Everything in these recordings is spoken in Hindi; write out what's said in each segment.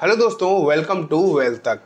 हेलो दोस्तों, वेलकम टू वेल्थ तक।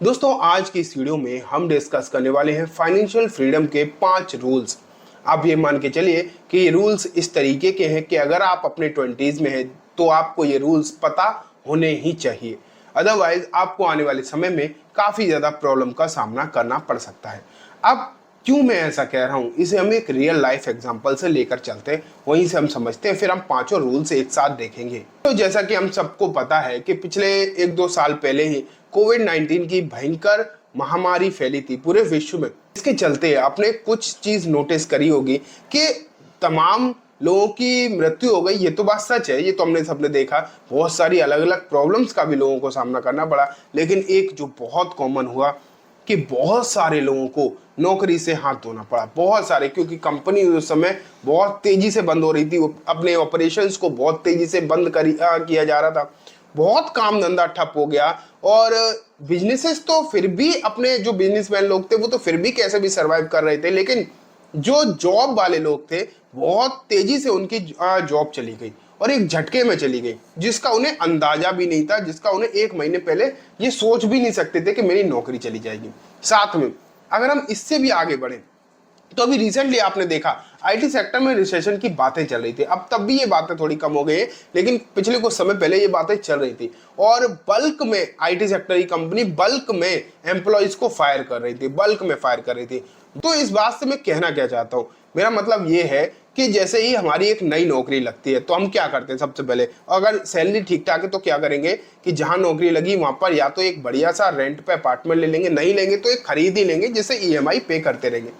दोस्तों, आज की इस वीडियो में हम डिस्कस करने वाले हैं फाइनेंशियल फ्रीडम के 5 रूल्स। आप ये मान के चलिए कि ये रूल्स इस तरीके के हैं कि अगर आप अपने 20s में हैं तो आपको ये रूल्स पता होने ही चाहिए। अदरवाइज आपको आने वाले समय में काफ़ी ज़्यादा प्रॉब्लम का सामना करना पड़ सकता है। अब क्यों मैं ऐसा कह रहा हूँ, इसे हम एक रियल लाइफ एग्जांपल से लेकर चलते हैं, वहीं से हम समझते हैं, फिर हम पांचों रूल्स एक साथ देखेंगे। तो जैसा कि हम सबको पता है कि पिछले 1-2 साल पहले ही कोविड-19 की भयंकर महामारी फैली थी पूरे विश्व में। इसके चलते आपने कुछ चीज नोटिस करी होगी कि तमाम लोगों की मृत्यु हो गई। ये तो बात सच है, ये तो हमने सबने देखा। बहुत सारी अलग अलग प्रॉब्लम्स का भी लोगों को सामना करना पड़ा, लेकिन एक जो बहुत कॉमन हुआ कि बहुत सारे लोगों को नौकरी से हाथ धोना पड़ा। बहुत सारे, क्योंकि कंपनी उस समय बहुत तेजी से बंद हो रही थी, अपने ऑपरेशंस को बहुत तेजी से बंद किया जा रहा था। बहुत काम धंधा ठप हो गया और बिजनेसेस तो फिर भी, अपने जो बिजनेसमैन लोग थे वो तो फिर भी कैसे भी सरवाइव कर रहे थे, लेकिन जो जॉब वाले लोग थे बहुत तेजी से उनकी जॉब चली गई और एक झटके में चली गई, जिसका उन्हें अंदाजा भी नहीं था, जिसका उन्हें 1 महीने पहले ये सोच भी नहीं सकते थे कि मेरी नौकरी चली जाएगी। साथ में अगर हम इससे भी आगे बढ़े तो अभी रिसेंटली आपने देखा आईटी सेक्टर में रिसेशन की बातें चल रही थी। अब तब भी ये बातें थोड़ी कम हो गई हैं, लेकिन पिछले कुछ समय पहले ये बातें चल रही थी और बल्क में आईटी सेक्टर की कंपनी बल्क में एम्प्लॉइज को फायर कर रही थी, बल्क में फायर कर रही थी। तो इस बात से मैं कहना क्या चाहता हूँ, मेरा मतलब ये है कि जैसे ही हमारी एक नई नौकरी लगती है तो हम क्या करते हैं, सबसे पहले अगर सैलरी ठीक ठाक है तो क्या करेंगे कि जहां नौकरी लगी वहां पर या तो एक बढ़िया सा रेंट पे अपार्टमेंट ले लेंगे, नहीं लेंगे तो एक खरीद ही लेंगे, जिससे ईएमआई पे करते रहेंगे।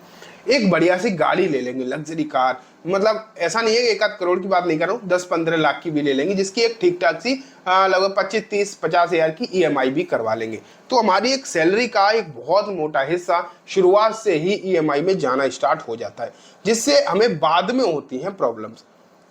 एक बढ़िया सी गाड़ी ले लेंगे, लग्जरी कार। मतलब ऐसा नहीं है कि 1-8 करोड़ की बात नहीं कर रहा हूँ, 10-15 लाख की भी ले लेंगे, जिसकी एक ठीक ठाक सी लगभग 25-30-50 हजार की ईएमआई भी करवा लेंगे। तो हमारी एक सैलरी का एक बहुत मोटा हिस्सा शुरुआत से ही ईएमआई में जाना स्टार्ट हो जाता है, जिससे हमें बाद में होती हैं प्रॉब्लम्स।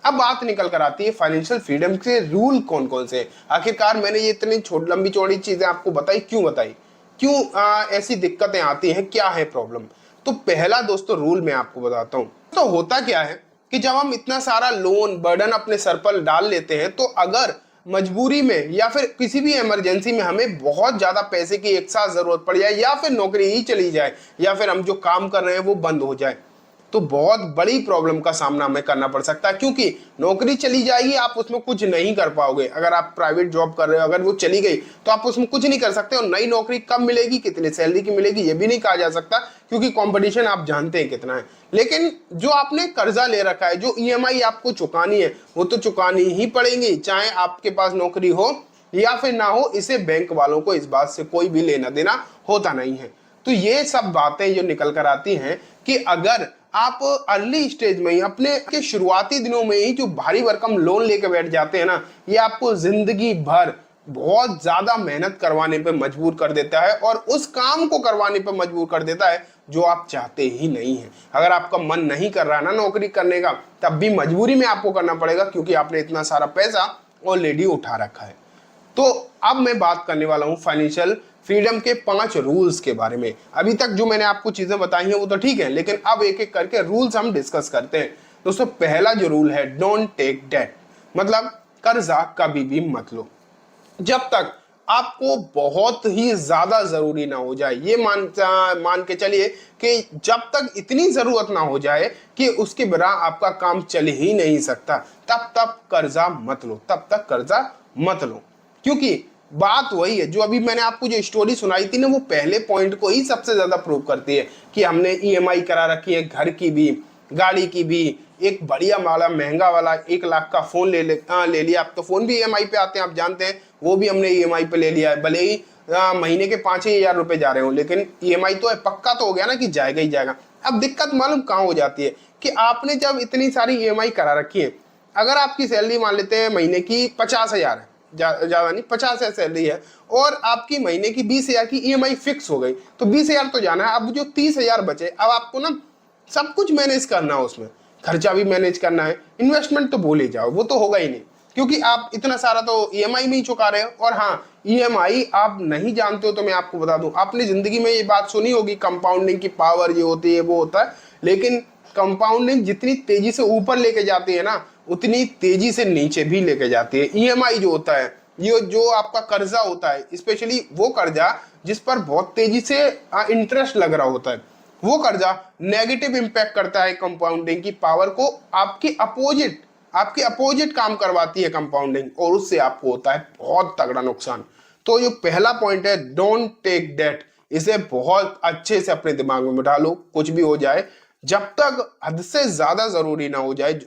अब बात निकल कर आती है फाइनेंशियल फ्रीडम के रूल कौन कौन से। आखिरकार मैंने ये इतनी लंबी चौड़ी चीजें आपको बताई, क्यों बताई, क्यों ऐसी दिक्कतें आती हैं, क्या है प्रॉब्लम। तो पहला दोस्तों रूल मैं आपको बताता हूं। तो होता क्या है कि जब हम इतना सारा लोन बर्डन अपने सर पर डाल लेते हैं, तो अगर मजबूरी में या फिर किसी भी इमरजेंसी में हमें बहुत ज्यादा पैसे की एक साथ जरूरत पड़ जाए, या फिर नौकरी ही चली जाए, या फिर हम जो काम कर रहे हैं वो बंद हो जाए, तो बहुत बड़ी प्रॉब्लम का सामना हमें करना पड़ सकता है। क्योंकि नौकरी चली जाएगी, आप उसमें कुछ नहीं कर पाओगे। अगर आप प्राइवेट जॉब कर रहे हो, अगर वो चली गई तो आप उसमें कुछ नहीं कर सकते। और नई नौकरी कब मिलेगी, कितने सैलरी की मिलेगी, ये भी नहीं कहा जा सकता, क्योंकि कंपटीशन आप जानते हैं कितना है। लेकिन जो आपने कर्जा ले रखा है, जो ईएमआई आपको चुकानी है, वो तो चुकानी ही पड़ेगी, चाहे आपके पास नौकरी हो या फिर ना हो। इसे बैंक वालों को इस बात से कोई भी लेना देना होता नहीं है। तो ये सब बातें जो निकल कर आती हैं कि अगर आप अर्ली स्टेज में ही, अपने के शुरुआती दिनों में ही जो भारी भरकम लोन लेके बैठ जाते हैं ना, ये आपको जिंदगी भर बहुत ज्यादा मेहनत करवाने पे मजबूर कर देता है और उस काम को करवाने पे मजबूर कर देता है जो आप चाहते ही नहीं है। अगर आपका मन नहीं कर रहा है ना नौकरी करने का, तब भी मजबूरी में आपको करना पड़ेगा, क्योंकि आपने इतना सारा पैसा ऑलरेडी उठा रखा है। तो अब मैं बात करने वाला हूं फाइनेंशियल फ्रीडम के 5 रूल्स के बारे में। अभी तक जो मैंने आपको चीजें बताई हैं वो तो ठीक है, लेकिन अब एक एक करके रूल्स हम डिस्कस करते हैं। दोस्तों, पहला जो रूल है, डोंट टेक डेट, मतलब कर्जा कभी भी मत लो जब तक आपको बहुत ही ज्यादा जरूरी ना हो जाए। ये मान के चलिए कि जब तक इतनी जरूरत ना हो जाए कि उसके बिना आपका काम चल ही नहीं सकता, तब तक कर्जा मत लो, तब तक कर्जा मत लो। क्योंकि बात वही है जो अभी मैंने आपको जो स्टोरी सुनाई थी ना, वो पहले पॉइंट को ही सबसे ज्यादा प्रूव करती है कि हमने ईएमआई करा रखी है, घर की भी, गाड़ी की भी। एक बढ़िया वाला महंगा वाला 1 लाख का फोन ले लिया। अब तो फोन भी ईएमआई पे आते हैं, आप जानते हैं, वो भी हमने ईएमआई पे ले लिया है। भले ही महीने के 5-6 हजार रुपए जा रहे हो, लेकिन ईएमआई तो है, पक्का तो हो गया ना कि जाएगा ही जाएगा। अब दिक्कत मालूम कहाँ हो जाती है कि आपने जब इतनी सारी ईएमआई करा रखी है, अगर आपकी सैलरी मान लेते हैं महीने की 50 हजार है, ज्यादा नहीं, 50 हजार सैलरी है, और आपकी महीने की 20 हजार की ईएमआई फिक्स हो गई, तो 20 हजार तो जाना है। अब जो 30 हजार बचे, अब आपको ना सब कुछ मैनेज करना है, उसमें खर्चा भी मैनेज करना है, इन्वेस्टमेंट तो भूल ही जाओ, वो तो होगा ही नहीं, क्योंकि आप इतना सारा तो ईएमआई में ही चुका रहे हो। और हाँ, ईएमआई आप नहीं जानते हो तो मैं आपको बता दूं, आपने जिंदगी में ये बात सुनी होगी, कंपाउंडिंग की पावर ये होती है, वो होता है, लेकिन कंपाउंडिंग जितनी तेजी से ऊपर लेके जाती है ना, उतनी तेजी से नीचे भी लेके जाती है। ईएमआई जो होता है ये जो आपका कर्जा होता है, स्पेशली वो कर्जा जिस पर बहुत तेजी से इंटरेस्ट लग रहा होता है, वो कर्जा नेगेटिव इंपैक्ट करता है कंपाउंडिंग की पावर को, आपके अपोजिट काम करवाती है कंपाउंडिंग, और उससे आपको होता है बहुत तगड़ा नुकसान। तो जो पहला पॉइंट है, डोंट टेक डेट, इसे बहुत अच्छे से अपने दिमाग में बिठा लो। कुछ भी हो जाए, जब तक हद से ज्यादा जरूरी ना हो जाए,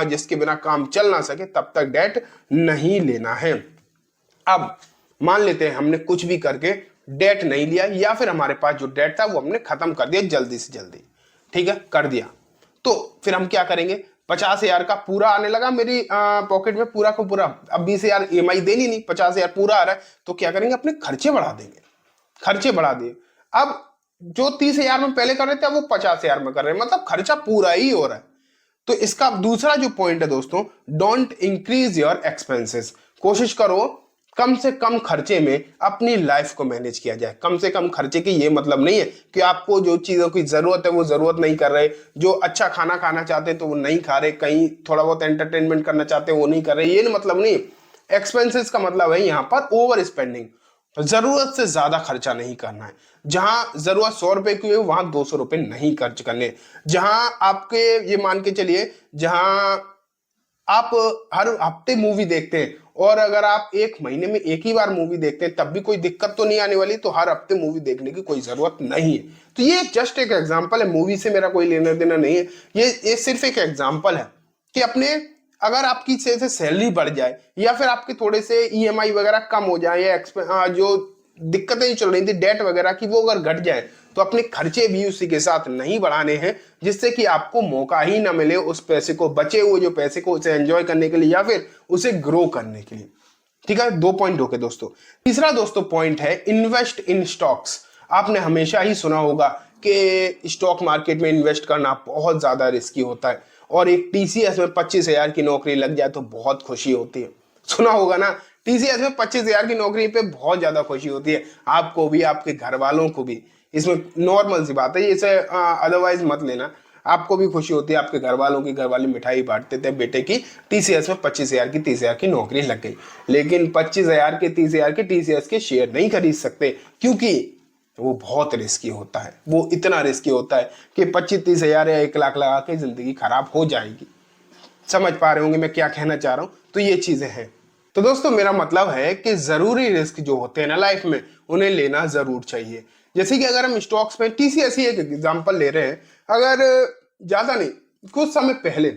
जिसके बिना काम चल ना सके, तब तक डेट नहीं लेना है। अब मान लेते हैं हमने कुछ भी करके डेट नहीं लिया, या फिर हमारे पास जो डेट था वो हमने खत्म कर दिया जल्दी से जल्दी, ठीक है, कर दिया। तो फिर हम क्या करेंगे, 50,000 का पूरा आने लगा मेरी पॉकेट में, पूरा को पूरा। अब 20,000 EMI देनी नहीं, 50,000 पूरा आ रहा है, तो क्या करेंगे, अपने खर्चे बढ़ा देंगे, खर्चे बढ़ा दिए। अब जो 30,000 में पहले कर रहे थे, अब वो 50,000 में कर रहे हैं, मतलब खर्चा पूरा ही हो रहा है। तो इसका दूसरा जो पॉइंट है दोस्तों, डोंट इंक्रीज योर एक्सपेंसेस। कोशिश करो कम से कम खर्चे में अपनी लाइफ को मैनेज किया जाए। कम से कम खर्चे की ये मतलब नहीं है कि आपको जो चीजों की जरूरत है वो जरूरत नहीं कर रहे, जो अच्छा खाना खाना चाहते तो वो नहीं खा रहे, कहीं थोड़ा बहुत एंटरटेनमेंट करना चाहते वो नहीं कर रहे, ये मतलब नहीं। एक्सपेंसेस का मतलब है यहाँ पर ओवर स्पेंडिंग, जरूरत से ज्यादा खर्चा नहीं करना है। जहां जरूरत 100 रुपए की हो, वहां 200 रुपए नहीं खर्च करने। जहां आपके, ये मान के चलिए, जहां आप हर हफ्ते मूवी देखते हैं, और अगर आप एक महीने में एक ही बार मूवी देखते हैं, तब भी कोई दिक्कत तो नहीं आने वाली, तो हर हफ्ते मूवी देखने की कोई जरूरत नहीं है। तो ये जस्ट एक एग्जांपल है, मूवी से मेरा कोई लेना देना नहीं है, ये सिर्फ एक एग्जांपल है कि अपने, अगर आपकी से सैलरी बढ़ जाए, या फिर आपके थोड़े से EMI वगैरह कम हो जाए, या जो दिक्कतें चल रही थी डेट वगैरह की, वो अगर घट जाए, तो अपने खर्चे भी उसी के साथ नहीं बढ़ाने हैं, जिससे कि आपको मौका ही ना मिले उस पैसे को, बचे हुए जो पैसे को, उसे एंजॉय करने के लिए या फिर उसे ग्रो करने के लिए। ठीक है, 2 पॉइंट हो गए दोस्तों। तीसरा दोस्तों पॉइंट है, इन्वेस्ट इन स्टॉक्स। आपने हमेशा ही सुना होगा कि स्टॉक मार्केट में इन्वेस्ट करना बहुत ज्यादा रिस्की होता है, और एक TCS में 25,000 की नौकरी लग जाए तो बहुत खुशी होती है। सुना होगा ना, TCS में 25,000 की नौकरी पे बहुत ज्यादा खुशी होती है, आपको भी, आपके घर वालों को भी। इसमें नॉर्मल सी बात है, इसे अदरवाइज मत लेना। आपको भी खुशी होती है, आपके घर वालों की, घर वाले मिठाई बांटते थे बेटे की TCS में 25,000 की, 30,000 की नौकरी लग गई। लेकिन 25,000 के, 30,000 के TCS के शेयर नहीं खरीद सकते, क्योंकि वो बहुत रिस्की होता है। वो इतना रिस्की होता है कि 25-30,000 या 1 लाख लगा के जिंदगी खराब हो जाएगी। समझ पा रहे होंगे मैं क्या कहना चाह रहा हूं। तो ये चीजें हैं। तो दोस्तों मेरा मतलब है कि जरूरी रिस्क जो होते हैं ना लाइफ में, उन्हें लेना जरूर चाहिए। जैसे कि अगर हम स्टॉक्स में, TCS ही एक एग्जांपल ले रहे हैं, अगर ज्यादा नहीं, कुछ समय पहले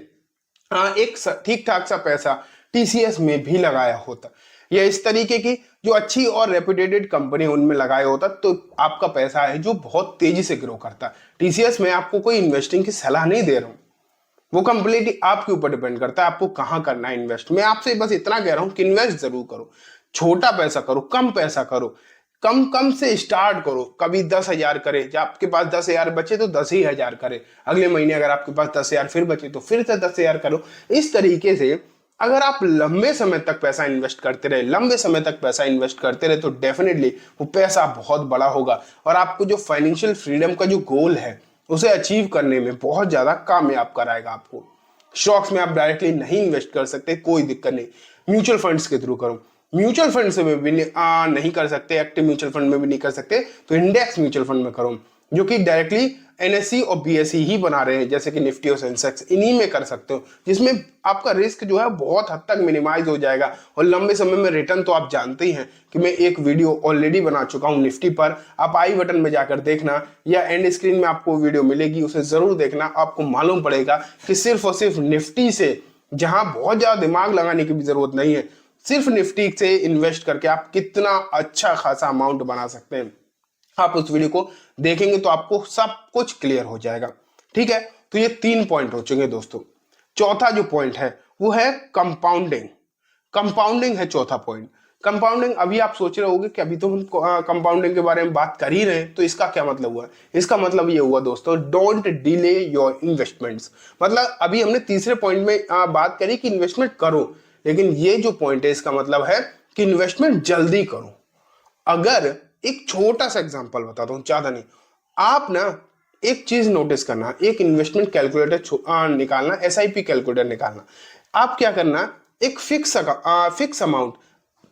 एक ठीक ठाक सा पैसा TCS में भी लगाया होता, या इस तरीके की जो अच्छी और रेप्यूटेड कंपनी उनमें लगाया होता, तो आपका पैसा है जो बहुत तेजी से ग्रो करता। TCS में आपको कोई इन्वेस्टिंग की सलाह नहीं दे रहा हूं, वो कंप्लीटली आपके ऊपर डिपेंड करता है, आपको कहां करना है इन्वेस्ट। मैं आपसे बस इतना कह रहा हूं कि इन्वेस्ट जरूर करो, छोटा पैसा करो, कम पैसा करो, कम कम से स्टार्ट करो। कभी 10,000 करे, जब आपके पास 10,000 बचे तो 10,000 करे, अगले महीने अगर आपके पास 10,000 फिर बचे तो फिर से 10,000 करो। इस तरीके से अगर आप लंबे समय तक पैसा इन्वेस्ट करते रहे, लंबे समय तक पैसा इन्वेस्ट करते रहे, तो डेफिनेटली वो पैसा बहुत बड़ा होगा, और आपको जो फाइनेंशियल फ्रीडम का जो गोल है उसे अचीव करने में बहुत ज्यादा कामयाब कराएगा आपको। स्टॉक्स में आप डायरेक्टली नहीं इन्वेस्ट कर सकते, कोई दिक्कत नहीं, म्यूचुअल फंड्स के थ्रू करो। म्यूचुअल फंड से भी नहीं कर सकते, एक्टिव म्यूचुअल फंड में भी नहीं कर सकते, तो इंडेक्स म्यूचुअल फंड में करो, जो कि डायरेक्टली NSE और BSE ही बना रहे हैं, जैसे कि निफ्टी और सेंसेक्स, इन्हीं में कर सकते हो, जिसमें आपका रिस्क जो है बहुत हद तक मिनिमाइज हो जाएगा, और लंबे समय में रिटर्न तो आप जानते ही हैं कि मैं एक वीडियो ऑलरेडी बना चुका हूं निफ्टी पर, आप आई बटन में जाकर देखना, या एंड स्क्रीन में आपको वीडियो मिलेगी, उसे जरूर देखना। आपको मालूम पड़ेगा कि सिर्फ और सिर्फ निफ्टी से, जहां बहुत ज्यादा दिमाग लगाने की भी जरूरत नहीं है, सिर्फ निफ्टी से इन्वेस्ट करके आप कितना अच्छा खासा अमाउंट बना सकते हैं। आप उस वीडियो को देखेंगे तो आपको सब कुछ क्लियर हो जाएगा। ठीक है, तो ये 3 पॉइंट हो चुके दोस्तों। चौथा जो पॉइंट है वो है कंपाउंडिंग। कंपाउंडिंग है चौथा पॉइंट। कंपाउंडिंग, अभी आप सोच रहे होंगे कि अभी तो हम कंपाउंडिंग के बारे में बात कर ही रहे हैं, तो इसका क्या मतलब हुआ? इसका मतलब ये हुआ दोस्तों, डोंट डिले योर इन्वेस्टमेंट्स। मतलब अभी हमने तीसरे पॉइंट में बात करी कि इन्वेस्टमेंट करो, लेकिन ये जो पॉइंट है इसका मतलब है कि इन्वेस्टमेंट जल्दी करो। अगर एक छोटा सा एग्जांपल बताता हूं, ज्यादा नहीं, आप ना एक चीज नोटिस करना, एक इन्वेस्टमेंट कैलकुलेटर निकालना, SIP कैलकुलेटर निकालना। आप क्या करना, एक फिक्स अमाउंट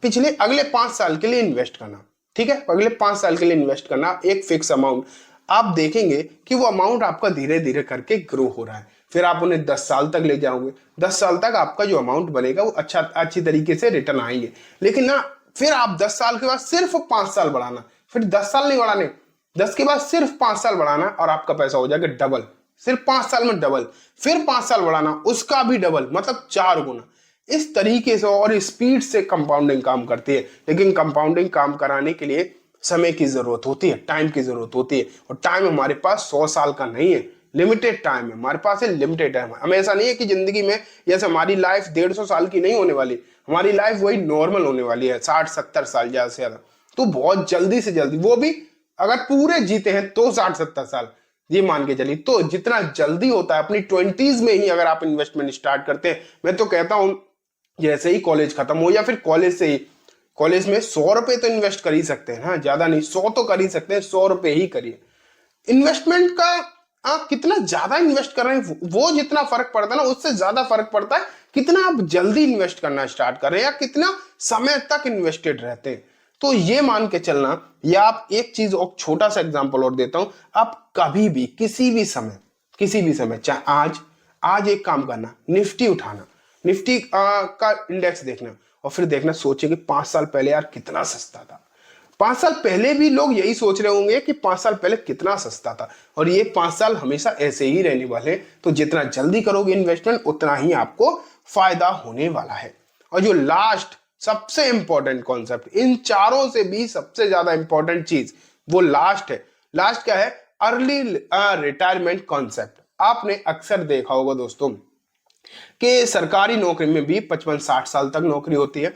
पिछले अगले 5 साल के लिए इन्वेस्ट करना, ठीक है, अगले 5 साल के लिए इन्वेस्ट करना एक फिक्स अमाउंट। आप देखेंगे कि वो अमाउंट आपका धीरे धीरे करके ग्रो हो रहा है, फिर आप उन्हें 10 साल तक ले जाओगे, 10 साल तक आपका जो अमाउंट बनेगा वो अच्छी तरीके से रिटर्न आएंगे। लेकिन ना फिर आप 10 साल के बाद सिर्फ 5 साल बढ़ाना, फिर 10 साल नहीं बढ़ाने, 10 के बाद सिर्फ 5 साल बढ़ाना और आपका पैसा हो जाएगा डबल, सिर्फ 5 साल में डबल, फिर 5 साल बढ़ाना उसका भी डबल, मतलब 4 गुना। इस तरीके से और स्पीड से कंपाउंडिंग काम करती है। लेकिन कंपाउंडिंग काम कराने के लिए समय की जरूरत होती है, टाइम की जरूरत होती है, और टाइम हमारे पास 100 साल का नहीं है, लिमिटेड टाइम है हमारे पास, है लिमिटेड टाइम है। हमें ऐसा नहीं है कि जिंदगी में जैसे हमारी लाइफ 150 साल की नहीं होने वाली, हमारी लाइफ वही नॉर्मल होने वाली है 60-70 साल ज्यादा से ज्यादा। तो बहुत जल्दी से जल्दी, वो भी अगर पूरे जीते हैं तो 60-70 साल, ये मान के चलिए। तो जितना जल्दी होता है अपनी 20s में ही अगर आप इन्वेस्टमेंट स्टार्ट करते हैं, मैं तो कहता हूं जैसे ही कॉलेज खत्म हो या फिर कॉलेज से ही, कॉलेज में 100 रुपए तो इन्वेस्ट कर ही सकते हैं ना, ज्यादा नहीं, 100 तो कर ही सकते हैं, 100 रुपए ही करिए। इन्वेस्टमेंट का आप कितना ज्यादा इन्वेस्ट कर रहे हैं वो जितना फर्क पड़ता है ना, उससे ज्यादा फर्क पड़ता है कितना आप जल्दी इन्वेस्ट करना स्टार्ट कर रहे हैं या कितना समय तक इन्वेस्टेड रहते हैं। तो ये मान के चलना, या आप एक चीज और छोटा सा एग्जांपल और देता हूं, आप कभी भी किसी भी समय चाहे आज एक काम करना, निफ्टी उठाना, निफ्टी का इंडेक्स देखना और फिर देखना, सोचे कि 5 साल पहले यार कितना सस्ता था। 5 साल पहले भी लोग यही सोच रहे होंगे कि 5 साल पहले कितना सस्ता था, और ये 5 साल हमेशा ऐसे ही रहने वाले हैं। तो जितना जल्दी करोगे इन्वेस्टमेंट उतना ही आपको फायदा होने वाला है। और जो लास्ट सबसे इंपॉर्टेंट कॉन्सेप्ट, इन चारों से भी सबसे ज्यादा इंपॉर्टेंट चीज वो लास्ट है। लास्ट क्या है? Early retirement concept. आपने अक्सर देखा होगा दोस्तों कि सरकारी नौकरी में भी 55-60 साल तक नौकरी होती है।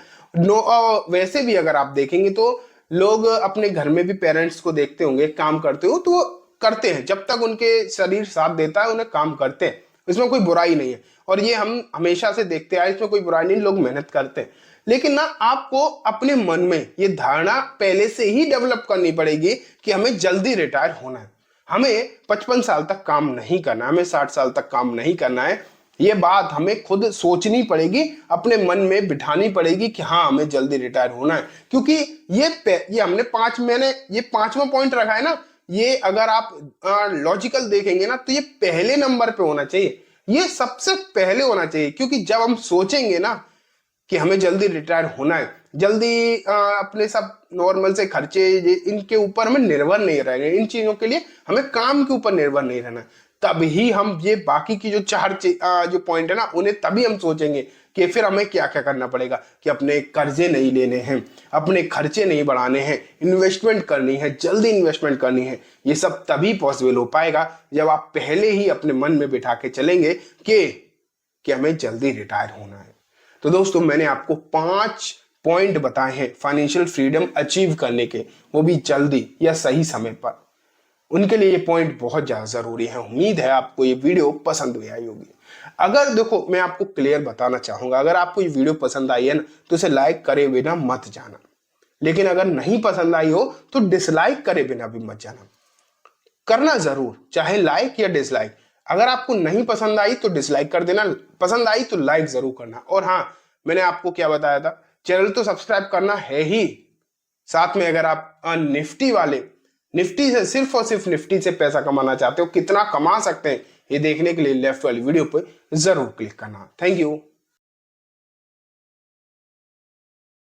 वैसे भी अगर आप देखेंगे तो लोग अपने घर में भी पेरेंट्स को देखते होंगे काम करते हो, तो वो करते हैं जब तक उनके शरीर साथ देता है, उन्हें काम करते हैं, इसमें कोई बुराई नहीं है। और ये हम हमेशा से देखते आए, इसमें कोई बुराई नहीं, लोग मेहनत करते हैं। लेकिन ना आपको अपने मन में ये धारणा पहले से ही डेवलप करनी पड़ेगी कि हमें जल्दी रिटायर होना है, हमें 55 साल तक काम नहीं करना, हमें 60 साल तक काम नहीं करना है। ये बात हमें खुद सोचनी पड़ेगी, अपने मन में बिठानी पड़ेगी कि हाँ हमें जल्दी रिटायर होना है। क्योंकि ये हमने ये 5वां पॉइंट रखा है ना, ये अगर आप लॉजिकल देखेंगे ना तो ये पहले नंबर पे होना चाहिए, ये सबसे पहले होना चाहिए। क्योंकि जब हम सोचेंगे ना कि हमें जल्दी रिटायर होना है, जल्दी अपने सब नॉर्मल से खर्चे इनके ऊपर हमें निर्भर नहीं रहना, इन चीजों के लिए हमें काम के ऊपर निर्भर नहीं रहना, तभी हम ये बाकी की जो जो पॉइंट है ना उन्हें तभी हम सोचेंगे कि फिर हमें क्या क्या करना पड़ेगा, कि अपने कर्जे नहीं लेने हैं, अपने खर्चे नहीं बढ़ाने हैं, इन्वेस्टमेंट करनी है, जल्दी इन्वेस्टमेंट करनी है। ये सब तभी पॉसिबल हो पाएगा जब आप पहले ही अपने मन में बिठा के चलेंगे कि हमें जल्दी रिटायर होना है। तो दोस्तों मैंने आपको 5 पॉइंट बताए हैं फाइनेंशियल फ्रीडम अचीव करने के, वो भी जल्दी या सही समय पर। उनके लिए ये पॉइंट बहुत ज्यादा जरूरी है। उम्मीद है आपको ये वीडियो पसंद भी आई होगी। अगर देखो मैं आपको क्लियर बताना चाहूंगा, अगर आपको ये वीडियो पसंद आई है ना तो इसे लाइक करे बिना मत जाना, लेकिन अगर नहीं पसंद आई हो तो डिसलाइक करे बिना भी मत जाना, करना जरूर, चाहे लाइक या डिसलाइक। अगर आपको नहीं पसंद आई तो डिसलाइक कर देना, पसंद आई तो लाइक जरूर करना। और हाँ, मैंने आपको क्या बताया था, चैनल तो सब्सक्राइब करना है ही, साथ में अगर आप निफ्टी से सिर्फ और सिर्फ निफ्टी से पैसा कमाना चाहते हो, कितना कमा सकते हैं ये देखने के लिए लेफ्ट वाली वीडियो पर जरूर क्लिक करना। Thank you.